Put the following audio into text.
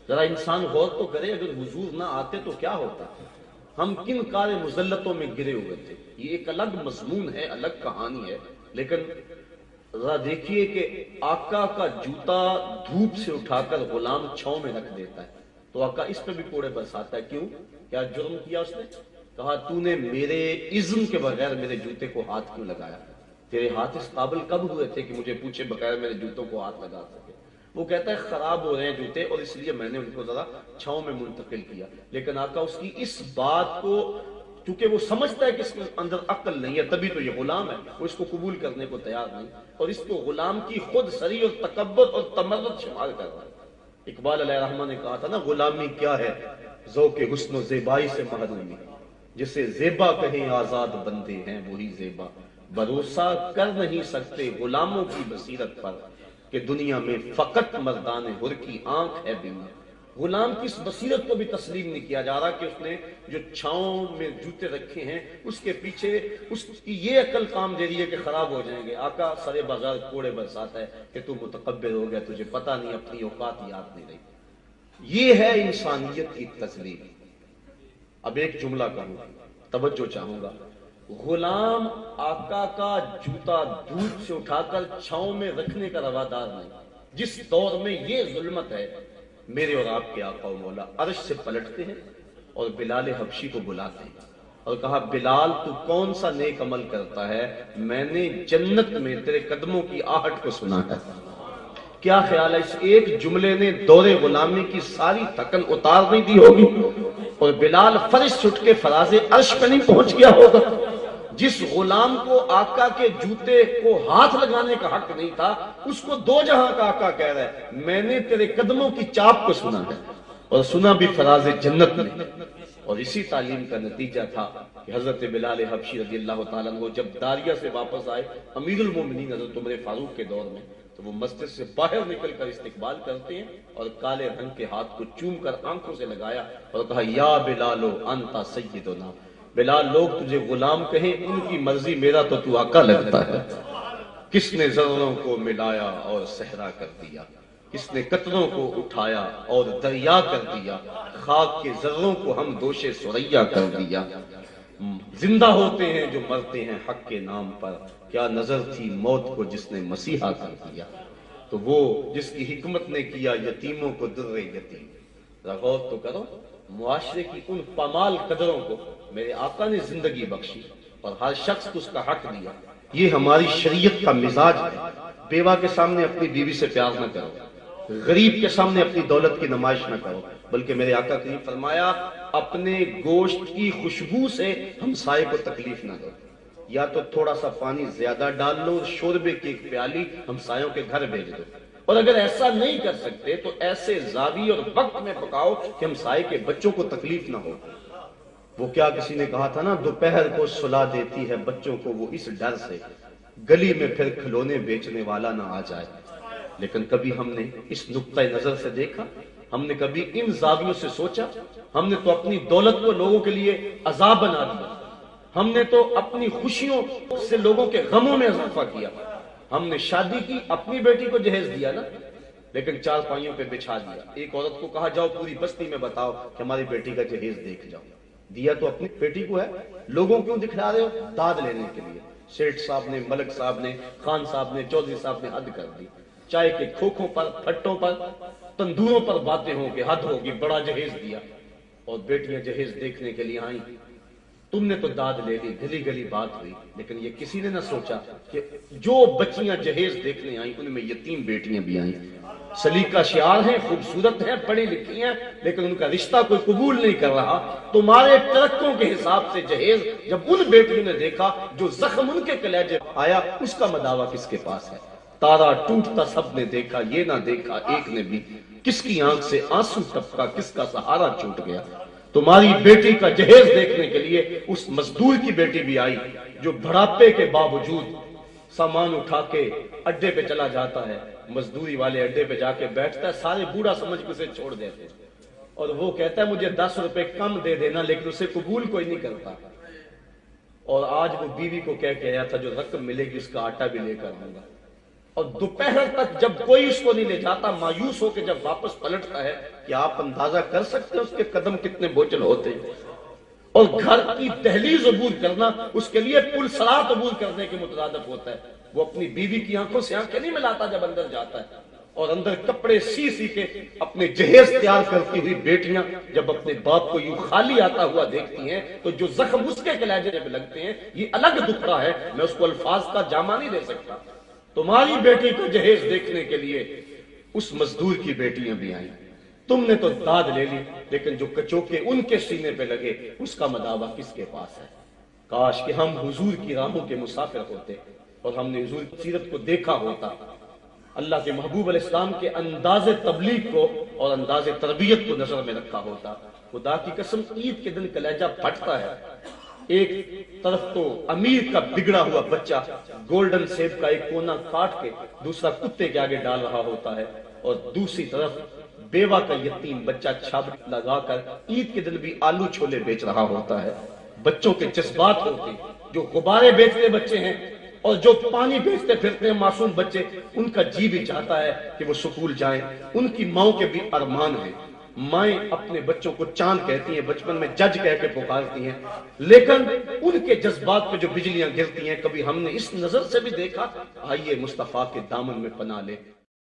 ذرا انسان غور تو کرے، اگر حضور نہ آتے تو کیا ہوتا، ہم کن کار مذلتوں میں گرے ہوئے تھے۔ یہ ایک الگ مضمون ہے، الگ کہانی ہے، لیکن ذرا دیکھیے کہ آقا کا جوتا دھوپ سے اٹھا کر غلام چھاؤں میں رکھ دیتا ہے تو آقا اس پہ بھی کوڑے برساتا ہے، کیوں؟ کیا جرم کیا اس نے؟ کہا تو نے میرے اذن کے بغیر میرے جوتے کو ہاتھ کیوں لگایا؟ تیرے ہاتھ اس قابل کب ہوئے تھے کہ مجھے پوچھے بغیر میرے جوتوں کو ہاتھ لگا سکے؟ وہ کہتا ہے خراب ہو رہے ہیں جوتے اور اس لیے میں نے ان کو ذرا چھاؤں میں منتقل کیا۔ لیکن آقا اس کی اس بات کو، چونکہ وہ سمجھتا ہے کہ اس کے اندر عقل نہیں ہے، تبھی تو یہ غلام ہے، وہ اس کو قبول کرنے کو تیار نہیں، اور اس کو غلام کی خود سری اور تکبر اور تمرد شمار کر رہا ہے۔ اقبال علیہ الرحمہ نے کہا تھا نا، غلامی کیا ہے ذوق حسن و زیبائی سے محرومی، جسے زیبا کہیں آزاد بندے ہیں وہی زیبا، بھروسہ کر نہیں سکتے غلاموں کی بصیرت پر کہ دنیا میں فقط مردان حر کی آنکھ ہے بینا۔ غلام کی اس بصیرت کو بھی تسلیم نہیں کیا جا رہا کہ اس نے جو چھاؤں میں جوتے رکھے ہیں اس کے پیچھے اس کی یہ عقل کام دے رہی ہے کہ خراب ہو جائیں گے۔ آقا سرے بازار کوڑے برساتا ہے کہ تو متکبر ہو گیا، تجھے پتہ نہیں، اپنی اوقات یاد نہیں رہی۔ یہ ہے انسانیت کی تسلیم۔ اب ایک جملہ کہوں، توجہ چاہوں گا، غلام آقا کا جوتا دھوپ سے اٹھا کر چھاؤں میں رکھنے کا روادار نہیں۔ جس دور میں یہ ظلمت ہے، میرے اور آپ کے آقا و مولا عرش سے پلٹتے ہیں اور بلال حبشی کو بلاتے ہیں اور کہا بلال تو کون سا نیک عمل کرتا ہے، میں نے جنت میں تیرے قدموں کی آہٹ کو سنا ہے۔ کیا خیال ہے اس ایک جملے نے دور غلامی کی ساری تھکن اتار نہیں دی ہوگی اور بلال فرش چھٹ کے فراز عرش پہ نہیں پہنچ گیا ہوگا؟ جس غلام کو آقا کے جوتے کو ہاتھ لگانے کا حق نہیں تھا، اس کو دو جہاں کا آقا کہہ رہا ہے میں نے تیرے قدموں کی چاپ کو سنا ہے، اور سنا بھی فراز جنت میں۔ اور اسی تعلیم کا نتیجہ تھا کہ حضرت بلال حبشی رضی اللہ تعالیٰ عنہ جب داریہ سے واپس آئے امیر المومنین حضرت عمر فاروق کے دور میں، تو وہ مسجد سے باہر نکل کر استقبال کرتے ہیں اور کالے رنگ کے ہاتھ کو چوم کر آنکھوں سے لگایا اور کہا یا بلالو انتا سیدنا، بلال لوگ تجھے غلام کہیں ان کی مرضی، میرا تو آقا لگتا ہے۔ کس نے ذروں کو ملایا اور صحرا کر دیا، کس نے قطروں کو اٹھایا اور دریا کر دیا، خاک کے ذروں کو ہم دوش سریا کر دیا۔ زندہ ہوتے ہیں جو مرتے ہیں حق کے نام پر، کیا نظر تھی موت کو جس نے مسیحا کر دیا۔ تو وہ جس کی حکمت نے کیا یتیموں کو در یتیم۔ غور تو کرو، معاشرے کی ان پامال قدروں کو میرے آقا نے زندگی بخشی اور ہر شخص کو اس کا حق دیا۔ یہ ہماری شریعت کا مزاج ہے۔ بیوہ کے سامنے اپنی بیوی سے پیار نہ کرو، غریب کے سامنے اپنی دولت کی نمائش نہ کرو، بلکہ میرے آقا نے فرمایا اپنے گوشت کی خوشبو سے ہمسائے کو تکلیف نہ دو، یا تو تھوڑا سا پانی زیادہ ڈال لو، شوربے کی ایک پیالی ہمسایوں کے گھر بھیج دو، اور اگر ایسا نہیں کر سکتے تو ایسے زاویے اور وقت میں پکاؤ کہ ہمسائے کے بچوں کو تکلیف نہ ہو۔ وہ کیا کسی نے کہا تھا نا، دوپہر کو سلا دیتی ہے بچوں کو وہ اس ڈر سے گلی میں پھر کھلونے بیچنے والا نہ آ جائے۔ لیکن کبھی ہم نے اس نقطہ نظر سے دیکھا، ہم نے کبھی ان زاویوں سے سوچا؟ ہم نے تو اپنی دولت کو لوگوں کے لیے عذاب بنا دیا، ہم نے تو اپنی خوشیوں سے لوگوں کے غموں میں اضافہ کیا۔ ہم نے شادی کی، اپنی بیٹی کو جہیز دیا نا، لیکن چار پائیوں پہ بچھا دیا۔ ایک عورت کو کہا جاؤ پوری بستی میں بتاؤ کہ ہماری بیٹی کا جہیز دیکھ جاؤ۔ دیا تو اپنی بیٹی کو ہے، لوگوں کیوں دکھلا رہے ہو؟ داد لینے کے لیے۔ سیٹھ صاحب نے، ملک صاحب نے، خان صاحب نے، چودھری صاحب نے حد کر دی۔ چائے کے کھوکھوں پر، پھٹوں پر، تندوروں پر باتیں ہوں کہ حد ہوگی، بڑا جہیز دیا، اور بیٹیاں جہیز دیکھنے کے لیے آئیں۔ تم نے تو داد لے لی، گلی گلی بات ہوئی، لیکن یہ کسی نے نہ سوچا کہ جو بچیاں جہیز دیکھنے آئیں ان میں یتیم بیٹیاں بھی آئیں، سلیقہ شعار ہیں، خوبصورت ہیں، پڑھی لکھی ہیں، لیکن ان کا رشتہ کوئی قبول نہیں کر رہا۔ تمہارے ترکوں کے حساب سے جہیز جب ان بیٹیوں نے دیکھا جو زخم ان کے کلیجے آیا، اس کا مداوع کس کے پاس ہے؟ تارا ٹوٹتا سب نے دیکھا، یہ نہ دیکھا ایک نے بھی، کس کی آنکھ سے آنسو ٹپکا، کس کا سہارا چھوٹ گیا۔ تمہاری بیٹی کا جہیز دیکھنے کے لیے اس مزدور کی بیٹی بھی آئی جو بڑھاپے کے باوجود سامان اٹھا کے اڈے پہ چلا جاتا ہے، مزدوری والے اڈے پہ جا کے بیٹھتا ہے، سارے بوڑھا سمجھ کے اسے چھوڑ دیتے ہیں، اور وہ کہتا ہے مجھے 10 روپے کم دے دینا، لیکن اسے قبول کوئی نہیں کرتا۔ اور آج وہ بیوی کو کہہ کے آیا تھا جو رقم ملے گی اس کا آٹا بھی لے کر آؤں گا۔ اور دوپہر تک جب کوئی اس کو نہیں لے جاتا، مایوس ہو کے جب واپس پلٹتا ہے، کیا آپ اندازہ کر سکتے ہیں اس کے قدم کتنے بوجھل ہوتے ہیں؟ اور گھر کی دہلیز عبور کرنا اس کے لیے پل صراط عبور کرنے کے مترادف ہوتا ہے۔ وہ اپنی بیوی کی آنکھوں سے آنکھیں نہیں ملاتا جب اندر جاتا ہے، اور اندر کپڑے سی سی کے اپنے جہیز تیار کرتی ہوئی بیٹیاں جب اپنے باپ کو یوں خالی آتا ہوا دیکھتی ہیں تو جو زخم اس کے کلیجے میں لگتے ہیں، یہ الگ دکھڑا ہے، میں اس کو الفاظ کا جامع نہیں دے سکتا۔ تمہاری بیٹی کا جہیز دیکھنے کے لیے اس مزدور کی بیٹیاں بھی آئیں، تم نے تو داد لے لی، لیکن جو کچوکے ان کے سینے پہ لگے اس کا مداوع کس کے پاس ہے؟ کاش کہ ہم حضور کی راہوں کے مسافر ہوتے اور ہم نے حضور کی سیرت کو دیکھا ہوتا، اللہ کے محبوب علیہ السلام کے انداز تبلیغ کو اور انداز تربیت کو نظر میں رکھا ہوتا۔ خدا کی قسم عید کے دن کلیجہ پھٹتا ہے۔ ایک طرف تو امیر کا بگڑا ہوا بچہ گولڈن سیب کا ایک کونا کاٹ کے دوسرا کتے کے آگے ڈال رہا ہوتا ہے، اور دوسری طرف بیوہ کا یتیم بچہ چھابڑی لگا کر عید کے دن بھی آلو چھولے بیچ رہا ہوتا ہے۔ بچوں کے جذبات ہوتے، جو غبارے بیچتے بچے ہیں اور جو پانی بیچتے پھرتے ہیں معصوم بچے، ان کا جی بھی چاہتا ہے کہ وہ سکول جائیں، ان کی ماؤں کے بھی ارمان ہیں۔ مائیں اپنے بچوں کو چاند کہتی ہیں، بچپن میں جج کہہ کے پکارتی ہیں، لیکن ان کے جذبات پہ جو بجلیاں گرتی ہیں کبھی ہم نے اس نظر سے بھی دیکھا؟ آئیے مصطفیٰ کے دامن میں پناہ لے۔